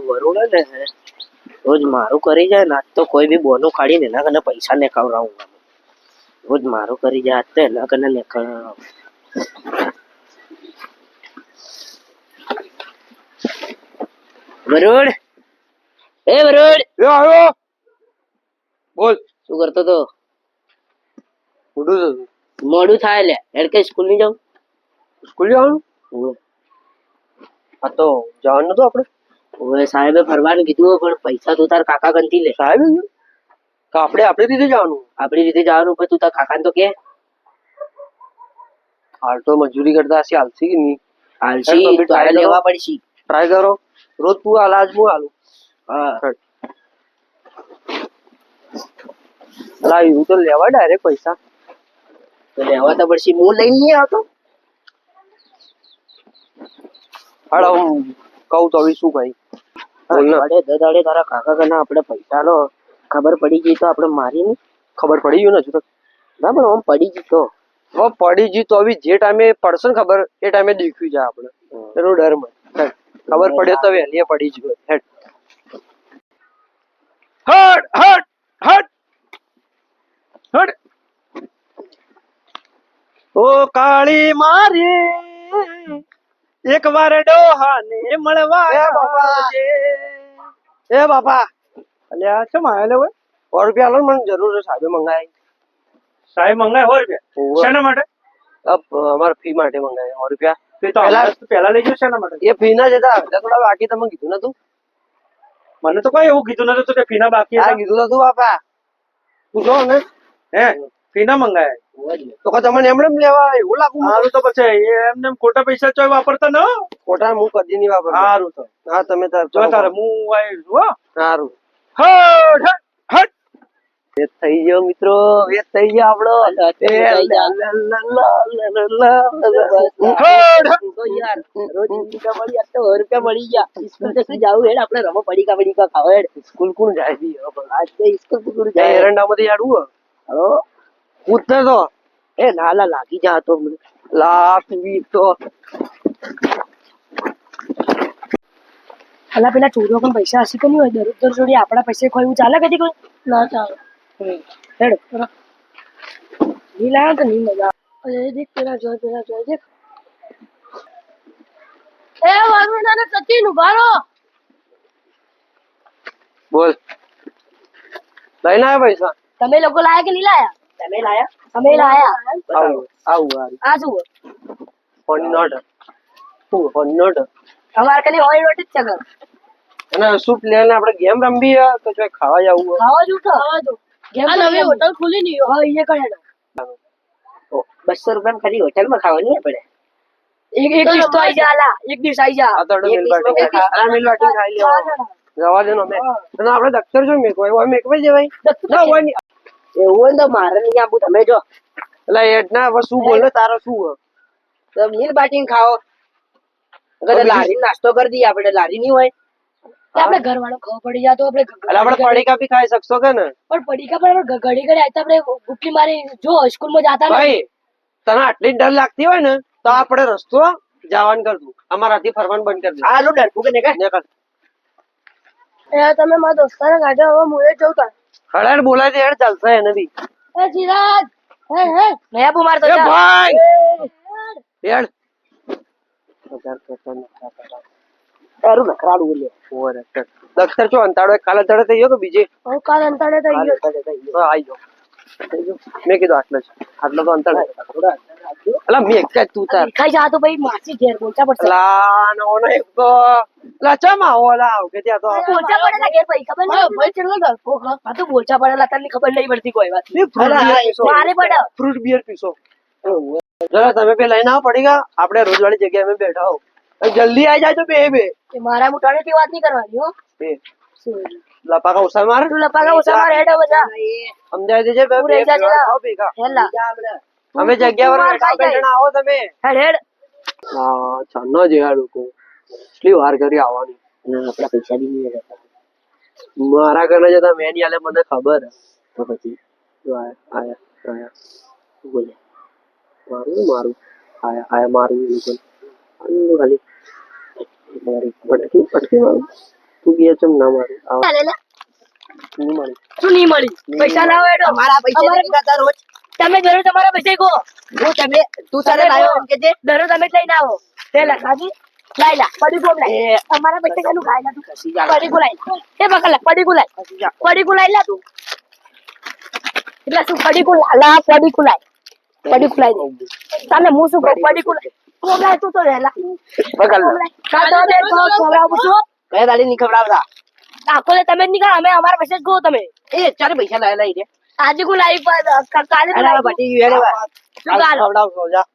વરુણ ને રોજ મારું કરી જાય ને આજ તો કોઈ બી બોનું કાઢીને એના કને પૈસા ને કવરાવું રોજ મારું કરી જાય આજ તો એના કને ને વરુણ એ વરુણ આવ્યો બોલ શું કરતો તો મોડું મોડું થાય લે એડ કે સ્કૂલ ની જાઉં સ્કૂલ જવાનું આ તો જવાનું નતું આપણે ઓય સાહેબે ફરવાનું કીધું પણ પૈસા તું તાર કાકા ગંતી લે સાહેબ તો આપણે આપણી રીતે જવાનું આપડી રીતે જવાનું પણ તું તાર કાકાને તો કે હાલ તો મજૂરી કરતા હશે હાલસી કે નહીં હાલશી તારે લેવા પડશે ટ્રાય કરો રોજ તું હાલ આજ હું હાલું હા અલા એવું તો લેવા ડાયરેક્ટ પૈસા તો લેવા તો પડશે હું લઈને નહીં આવતો હાલ હું કહું તો હવે શું ભાઈ બોલ ને દાડે તારા કાકા કને આપણે પૈસા નો ખબર પડી ગઈ તો આપણે મારી નહીં ખબર પડી ગયું ને હજુ તો ના પણ આમ પડી ગઈ તો હવે પડી ગઈ તો હવે જે ટાઈમે પડશે ને ખબર એ ટાઈમે દેખ્યું જાય આપણે એનો ડર મને ખબર પડે તો વહેલી પડી ગયું હેડ હટ હટ હટ હટ ઓ કાળી મારી એક વાર ડોહાને મળવા આવજે એ બાપા અલ્યા કેમ આયેલો હોય 100 રૂપિયા આલો મને જરૂર છે સાહેબે મંગાય સાહેબ મંગાય 100 રૂપિયા શેના માટે અમારા ફી માટે મંગાય 100 રૂપિયા તો પહેલા લઈ ગયો શેના માટે એ ફી ના જતા થોડા બાકી તમે કીધું નતું મને તો કોઈ એવું કીધું નતું કે ફીના બાકી આ કીધું નતું બાપા પૂછો ને હે ફીના મંગાય તો તમને એમને લેવા એવું લાગુ સારું તો પછી એમને ખોટા પૈસા ચોય વાપરતા ન ખોટા હું કદી નહીં વાપરતો સારું તો હા તમે જો તારે હું આવી છું સારું હટ હટ વેત થઈ ગયો મિત્રો વેત થઈ ગયો આપણો રૂપિયા મળી ગયા સ્કૂલ તો જાવું હેડ આપણે રમો પડીકા ખાવ હેડ સ્કૂલ કોણ જાય બી આજ સ્કૂલ કોણ જાય જાય એરંડામાંથી આડવું હલો પૂછતે તો એ નાલા લાગી જા તો લાખવી તો અલા પેલા ચોરીઓ પણ પૈસા હશે કે નહીં હોય દરરોજ જોડી આપણા પૈસે કોઈ એવું ચાલે કદી કોઈ ના ચાલે હેડ નહીં લાયા તો નહીં મજા અરે દેખ પેલા જોઈ દેખ એ વરુણાને સચિન ઉભા રહો બોલ લઈને આવ્યા પૈસા તમે લોકો લાયા કે નહીં લાયા તમે લાયા અમે લાયા આવું આવું આ શું ફોન નોટ શું ફોન નોટ અમારે કને હોય રોટી જ છે ઘર અને શું પ્લેન આપણે ગેમ રમવી તો જો ખાવા જવું ખાવા જો ગેમ નવી હોટલ ખુલી નહીં હા એ કહેડો 200 રૂપિયા ખાલી હોટલમાં ખાવાની આપણે એક દિવસ તો આઈ જા આલા એક દિવસ આઈ જા આ તો મિલ બાટી મિલ બાટી ખાઈ લેવા જવા દે ને અમે અને આપણે દફતર જો મેક હોય મેકવાઈ જવાય ના હોય નહીં એવું હોય ને તો મારે નહીં આપું તમે જો એટલે એડના હવે શું બોલે તારો શું તો મિલ બાટીને ખાઓ લારી નાસ્તો કરી દઈએ આપણે લારી નહીં હોય આપણે ઘર વાળો ખબર પડી જાતો આપણે એટલે આપણે પડીકા બી ખાઈ શકશો કે ને પણ પડીકા પર ઘડી ઘડી આતા આપણે ગુટલી મારી જો સ્કૂલ માં જાતા ને ભાઈ તને આટલી ડર લાગતી હોય ને તો આપણે રસ્તો જવાનું કરતું અમારાથી ફરવાનું બંધ કરી દે આ લો ડરપું કે ને એ તમે મારા દોસ્તાને ગાડે હવે મુએ જઉં તા હળેડ બોલાય દે હેડ ચાલશે એને બી એ ચિરાગ હે નયા બુ મારતો એ જા ભાઈ હેડ તારું નખરાડું બોલે ઓર દફતર ચો અંતાડો કાલે તડે થઈ ગયો કે બીજે હું કાલ અંતાડે થઈ ગયો આઈ ગયો મેં કીધું આટલો જ આટલો તો અંતર અલા મેં એક જ તું તાર ખાઈ જા તો ભાઈ માસી ઘેર બોલતા પડશે અલા નો નો એક તો અલા ચમા ઓલા આવ કે ત્યાં તો બોલતા પડેલા ઘેર ભાઈ ખબર નહીં ભાઈ ચલો ડરપો હા તો બોલતા પડેલા તને ખબર નહીં પડતી કોઈ વાત મારે પડે ફ્રૂટ બિયર પીસો જરા તમે પે લઈને આવો પડીગા આપણે રોજવાળી જગ્યાએ અમે બેઠા હો જલ્દી આવી જાય તો બે કે મારા મુટાણે થી વાત નહીં કરવાની હો લપાકા ઉસા માર તું લપાકા ઓછા માર હેડ બધા સમજાય દેજે બે રહી જા જરા. ખાઓ ભેગા હેલા અમે જગ્યા પર બેઠા બેઠા આવો તમે હેડ હેડ હા છન્નો જ યાર લોકો કેટલી વાર કરી આવવાની આપણા પૈસા બી નહીં રહેતા મારા ઘરે જતા મેં નહીં આલે મને ખબર તો પછી આયા બોલે મારું આયા મારું ખાલી મારી પટકી પટકી મારું તું ગયા ચમ ના મારું આવ નહીં મારી શું નહીં મળી પૈસા લાવો એડો અમારા પૈસા નહીં ખાતા રોજ તમે દરરોજ તમારા પૈસા કહો હું તમે તું સારે લાવ્યો એમ કે છે દરરોજ તમે જ લઈને આવો તે લખાજી લાઈ લા પડી ગોમ લાઈ અમારા પૈસા કાનું ખાય ના તું કસી જા પડી ગુલાઈ એ બકલા પડી ગુલાઈ કસી જા પડી ગુલાઈ લા તું એટલે શું પડી ગુલા પડી ગુલાઈ તને હું શું કહું પડી ગુલાઈ કોમલાઈ તું તો રહેલા બગલ કાતો દે તો ખવડાવું છું કયા દાડી નહીં ખવડાવતા આખો લે તમે જ નીકળ અમે અમારા પૈસા જ કહો તમે એ ચારે પૈસા લાયેલા ઈ રે આજે ગુલાઈ પર કાલે અરે ગુલાઈ બટી ગયું રે શું ગાલો ખવડાવશો જા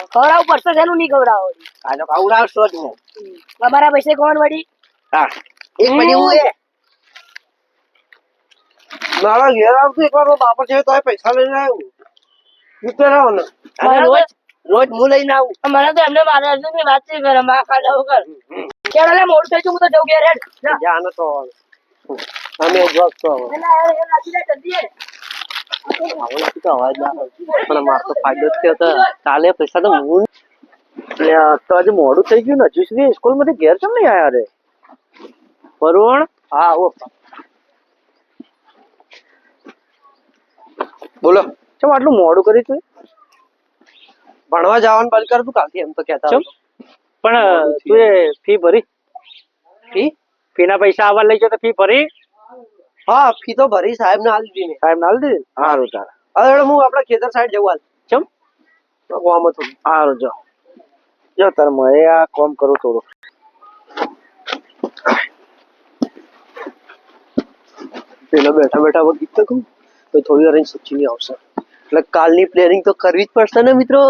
ખવડાવું પડશે તેનું નહીં ખવડાવો આજો ખવડાવશો જ હું અમારા પૈસા કોણ વળી હા એક પડી હું એ મારા ઘેર આવતું એકવાર બાપા છે તો પૈસા લઈને આવ્યું જીતે રહો ને અને રોજ રોજ હું લઈને આવું મને તો એમને મારા ની વાત છે કરે માં ખાડા વગર કેળલે મોડ થઈ હું તો જઉં ઘેર હેડ જા ન તો અમે જોબ તો અવાજ ના પણ મારો તો ફાયદો થયો તો કાલે પૈસા તો હું તો આજે મોડું થઈ ગયું ને હજુ સુધી સ્કૂલ માંથી ઘેર કેમ નહીં આયા રે વરુણ હા ઓ બોલો ચમ આટલું મોડું કર્યું તું ભણવા જવાનું બંધ કર તું કાલથી એમ તો કહેતા પણ તું એ ફી ભરી ફી ના પૈસા આવવા લઈ ગયો તો ફી ભરી હા ફી તો ભરી સાહેબ ને હાલ દીધી ને સાહેબ ને હાલ દીધી સારું તારા હવે હું આપડા ખેતર સાઈડ જવું હાલ ચમ કોમ હતું સારું જો તાર મારે આ કોમ કરું થોડું પેલા બેઠા બેઠા હવે ગીત તો કહું તો થોડી વાર સચિન આવશે એટલે કાલની પ્લેનિંગ તો કરવી જ પડશે ને મિત્રો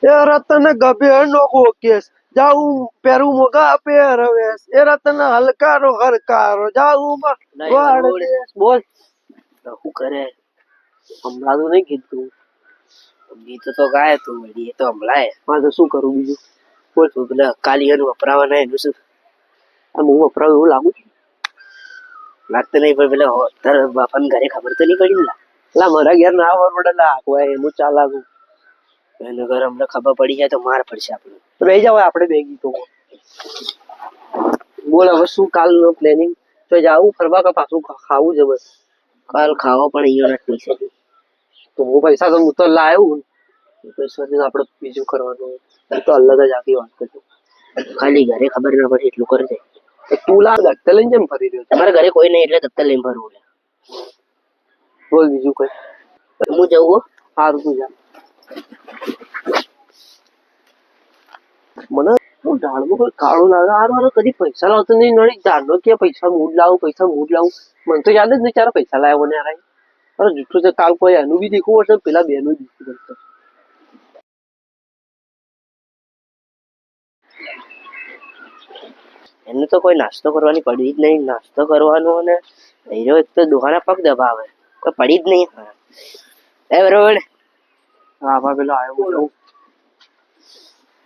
એ રતન ગભેર નો કોકેસ જાઉં પેરું મોગા પહેરવેશ એ રતન હલકારો હરકારો જાઉં વાડ બોલ શું કરે હમણાં તો નહીં કીધું ગીતો તો ગાય તું વળી એ તો હમણાં હા તો શું કરું બીજું બોલ તું પેલા કાલિયાનું વપરાવાના એનું શું આમ હું વપરાવું એવું લાગુ છું લાગતું નહીં પણ પેલા તારા બાપાને ઘરે ખબર તો નહીં પડી ને લા મારા ઘેર ના ખબર પડે લા કોઈ એનું ચાલાકું એનું ઘર હમણાં ખબર પડી જાય તો માર પડશે આપણે બે જાવ આપણે બે ગીતો બોલ હવે શું કાલનું પ્લેનિંગ તો જાવું ફરવા કે પાછું ખાવું છે બસ કાલ ખાવા પણ અહીંયા નથી પૈસા તો હું પૈસા તો હું તો લાવ્યું પૈસાથી આપણે બીજું કરવાનું એ તો અલગ જ આખી વાત કરશું ખાલી ઘરે ખબર ના પડે એટલું કરી દે તો તું લા દફતર લઈને જેમ ફરી રહ્યો તમારા ઘરે કોઈ નહીં એટલે દફતર લઈને ભરવું બોલ બીજું કઈ હું જવું હો સારું તું જા મને હું ઝાડમાં કોઈ કાળું લાગે હારું કદી પૈસા લાવતો નહીં નડી ઝાડનો કે પૈસા મૂડ લાવું મને તો યાદ જ નહીં ચાર પૈસા લાવ્યો ને યાર અરે જૂઠું છે કાલ કોઈ એનું બી દેખવું પડશે પેલા બેનું દેખવું પડશે એમને તો કોઈ નાસ્તો કરવાની પડી જ નહીં નાસ્તો કરવાનો અને હીરો એક તો દુકાના પગ દબાવે કોઈ પડી જ નહીં એ બરોબર હા ભાઈ પેલો આવ્યો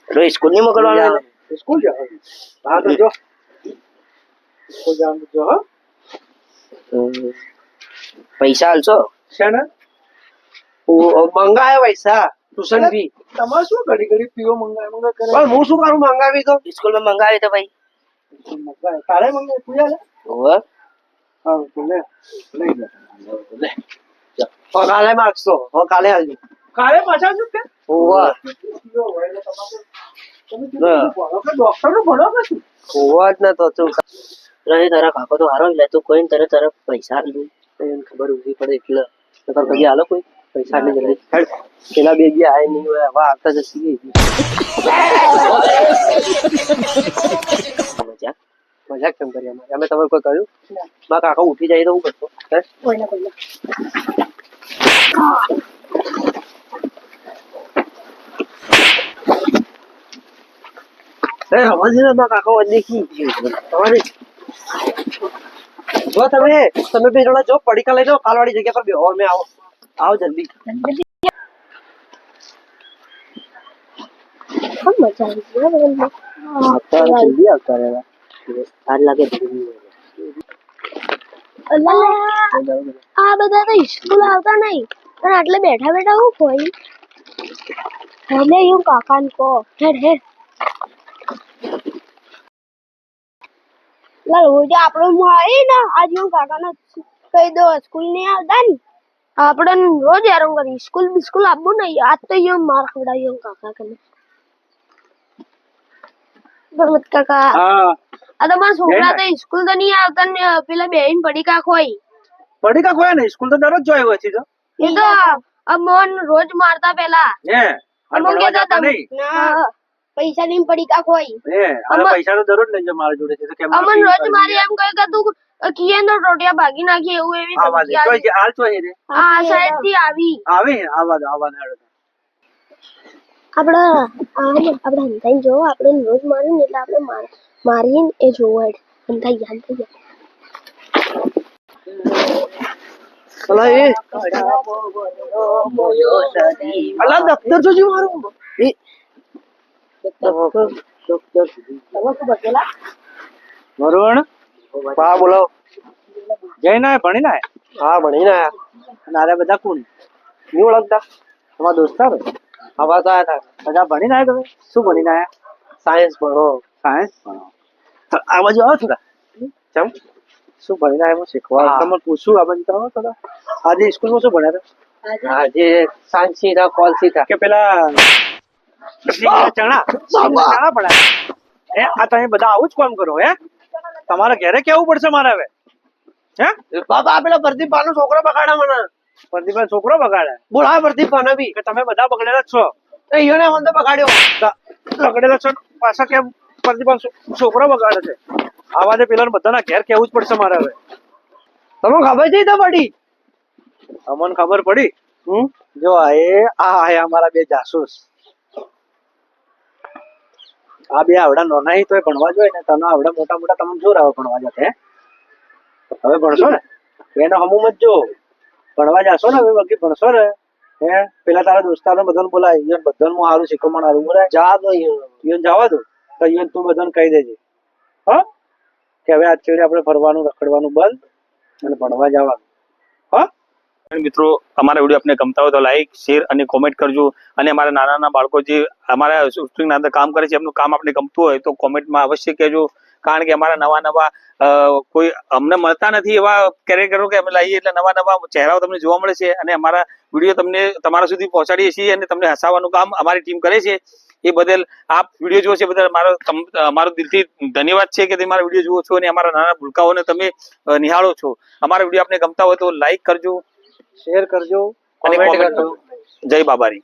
તો સ્કૂલ નહીં મોકલવાનો સ્કૂલ જવાનું હા તો જો સ્કૂલ જવાનું જો હા પૈસા આલશો છે ને મંગાયા પૈસા ટ્યુશન ફી તમારે શું ઘડી ઘડી પીવો મંગાય કરે પણ હું શું કરું મંગાવી તો સ્કૂલમાં મંગાવી તો ભાઈ તારે મંગાવી તું યાર ઓવર હા તો લે લઈ લે કાલે માગશો કાલે આવજો કાલે પાછા શું કે ઓવર ડોક્ટર નું ભણો કે શું ઓવર ના તો તું રહે તારા કાકો તો હારો એટલે તું કોઈ તરત તરફ પૈસા લીધું એને ખબર ઉભી પડે એટલે તો તાર કદી હાલો કોઈ પૈસા ની જલ્દી હેડ પેલા બે ગયા આય નહીં હોય હવે આવતા જશે મજા મજાક કેમ કરી અમે તમારે કોઈ કહ્યું મારા કાકા ઉઠી જાય તો હું કરતો કોઈ ના રમા છે મારા કાકા દેખી તમારે જો તમે બે જણા જો પડીકા લઈ જાઓ કાલવાળી જગ્યા પર બેહો અમે આવો જલ્દી મજા આવી જલ્દી આવતા રહેલા સાર લાગે આ બધા તો સ્કૂલ આવતા નહીં પણ આટલે બેઠા બેઠા હું કોઈ હવે એવું કાકા ને કહો હેડ હેડ લા રોજ આપણો મળે ને આજ હું કાકાને કહી દો સ્કૂલ નહીં આવતા ને આપણે રોજ હેરાન કરી સ્કૂલ બિસ્કૂલ આપવું નહીં આજ તો યો માર ખવડાવ્યો કાકા કને બરોબર કાકા હા આ તમારા છોકરા તો સ્કૂલ તો નહીં આવતા ને પેલા બેહીન પડીકા ખોઈ પડી કા કોઈ નહીં સ્કૂલ તો દરરોજ જોઈ હોય છે તો એ તો અમોન રોજ મારતા પેલા હે અમોન કહેતા તમે પૈસા લઈને પડીકા ખોઈ અને પૈસા તો દરરોજ લઈ જાય મારા જોડે છે તો કેમ અમન રોજ મારી એમ કહે કે તું કિયે તો ટોટિયા ભાગી નાખી એવું એવી આવાજ ધમકી આવી. જોઈ હાલ તો હે રે આ સાઈડ થી આવી આવે આવાજ હેડો આપણે હંતાઈ જો આપણે રોજ મારીએ ને એટલે આપણે મારીએ ને એ જોવો હેડ હંતાઈ અલા એ અલા દફતર જોજો મારું એ વરુણ હા બોલો જઈને આયા ભણીને આયા હા ભણીને આયા અને આરે બધા કોણ નહીં ઓળખતા તમારા દોસ્તાર આવા તો આયા હતા બધા ભણીને આયા તમે શું ભણીને આયા સાયન્સ ભણો સાયન્સ આ બાજુ આવો થોડા કેમ શું ભણીને આયા હું શીખવા હા. તમને પૂછું આ બાજુ તો આવો થોડા આજે સ્કૂલમાં શું ભણ્યા હતા આજે સાયન્સ સીધા કોલ સીધા કે પેલા ચણા ચણા પડાય આ તમે બધા આવું જ કામ કરો હે તમારે ઘરે કેવું પડશે મારે હવે હે બાબા પેલા પ્રદીપાનો છોકરો બગાડા મને પ્રદીપભાઈ છોકરો બગાડે બોલા પ્રદીપાને બી કે તમે બધા બગડેલા જ છો એને મને તો બગાડ્યો બગડેલા છો પાછા કેમ પ્રદીપભાઈ છોકરો બગાડે છે આવા જે પેલા બધાના ઘેર કેવું જ પડશે મારે હવે તમને ખબર છે તો પડી અમને ખબર પડી જો આ અમારા બે જાસૂસ આ બે આવડા નોના તો ભણવા જોઈએ ને તને આવડા મોટા મોટા તમે જોર આવે ભણવા જતે હવે ભણશો ને એને હમું મત જો ભણવા જાશો ને હવે બાકી ભણશો ને હે પેલા તારા દોસ્તારો બધાને બોલાય ઈયોને બધાને હું સારું શીખવણ સારું બોલાય જા દો ઈયોને જવા દો તો ઈયોને તું બધાને કહી દેજે હા કે હવે આજ છેડે આપણે ફરવાનું રખડવાનું બંધ અને ભણવા જવાનું હા મિત્રો અમારા વિડીયો આપને ગમતા હોય તો લાઈક શેર અને કોમેન્ટ કરજો અને અમારા નાના નાના બાળકો જે અમારા શૂટિંગના અંદર કામ કરે છે એમનું કામ આપણે ગમતું હોય તો કોમેન્ટમાં અવશ્ય કહેજો કારણ કે અમારા નવા નવા કોઈ અમને મળતા નથી એવા કેરેક્ટરો કે અમે લાવીએ એટલે નવા નવા ચહેરાઓ તમને જોવા મળે છે અને અમારા વિડીયો તમને તમારા સુધી પહોંચાડીએ છીએ અને તમને હસાવવાનું કામ અમારી ટીમ કરે છે એ બદલ આપ વિડીયો જુઓ છો બદલ અમારો દિલથી ધન્યવાદ છે કે તમે મારા વિડીયો જુઓ છો અને અમારા નાના ભૂલકાઓને તમે નિહાળો છો અમારા વિડીયો આપને ગમતા હોય તો લાઈક કરજો શેર કરજો અને કોમેન્ટ કરજો જય બાબારી